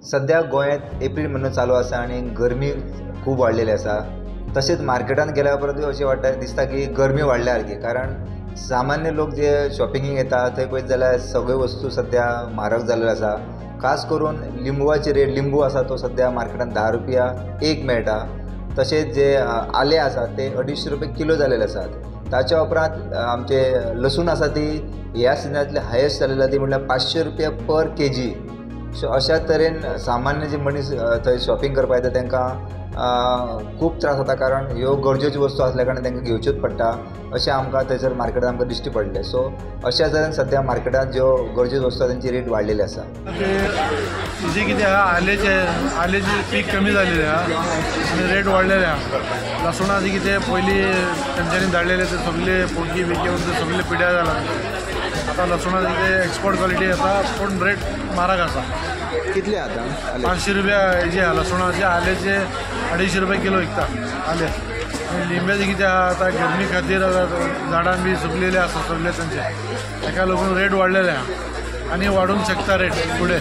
सध्या गोंयांत एप्रील म्हयनो चालू आसा आनी गरमी खूब वाडलेली आसा। तशेंच मार्केटान गेल्या उपरांत अशें वाटता दिसता की गरमी वाडल्या सारकी, कारण सामान्य लोक जे शॉपिंगेक येता थंय पळयत जाल्यार सगळ्यो वस्तू सध्या म्हारग जाल्ल्यो आसा। खास करून लिंबूवाची रेट, लिंबू आसा तो सध्या मार्केटान 10 रुपया एक मेळटा। तशेंच जे आले आसा ते 250 रुपया किलो जाल्ले आसात। ताच्या उपरांत आमचे लसूण आसा ती ह्या सिजनांतली हायेस्ट जाल्ली ती म्हळ्यार 500 रुपया पर केजी। सो अशा तरेन सामान्य जे मनीस थंय शॉपिंग करपाक येता तांकां खूब त्रास जाता, कारण ह्यो गरजेच्यो वस्तू आसल्या कारणान तांकां घेवच्योच पडटा अशें आमकां थंयसर मार्केटान आमकां दिश्टी पडलें। सो अशा तरेन सद्या मार्केटान ज्यो गरजेच्यो वस्तू आसा तांची रेट वाडलेली आसा। जे कितें आहा आलेची पीक कमी जालेलें आहा आनी रेट वाडलेले आहा। लसणां जी कितें पयलीं तेंच्यांनी धाडलेले ते सगळे पोडकी बिकी सगळे पिड्यार जाला। आतां लसणां कितें एक्सपोर्ट क्वॉलिटी येता पूण रेट म्हारग आसा। कितले आतां 500 रुपया हेजे लसणाचे, आलेचे 250 रुपया किलो विकता आले। आनी लिंब्याचे कितें आहा आतां गरमी खातीर झाडां बी सुकलेले आसा सगळे तेंचे, ताका लागून रेट वाडलेले आहा आनी वाडूंक शकता रेट फुडें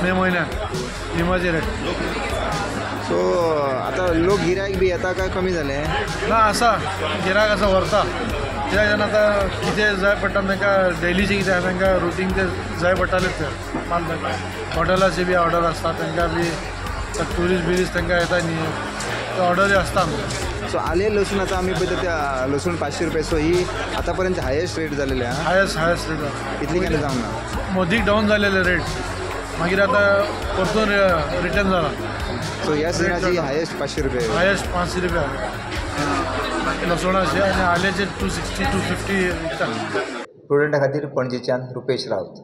मे म्हयन्यान लिंबाची रेट। सो आतां लोक गिरायक बी येता काय कमी जालें? ना आसा गिरायक आसा व्हरता, कित्याक जाणां आतां कितें जाय पडटा तांकां डेलीचे कितें आहा तांकां रुटीन ते जाय पडटालेच ते माल तांकां। हॉटेलाची बी ऑर्डर आसता तांकां बी, ट्युरिस्ट बिरिस्ट तांकां येता न्ही, ते ऑर्डरी आसता आमकां। सो आले लसूण आतां आमी पळयता त्या लसूण 500 रुपया, सो ही आतां पर्यंत हायेस्ट रेट जालेली आहा। हायस्ट रेट इतली केन्ना जावंक ना। मोदीक डावन जालेले रेट, मागीर आतां परतून रिटर्न जाला। सो ह्या सिजनाची हायेस्ट 500 रुपया, हायेस्ट 500 रुपया लसणाचे आनी आलेचे 260 250 विकता। स्टुडंटा खातीर पणजेच्यान रुपेश रावत।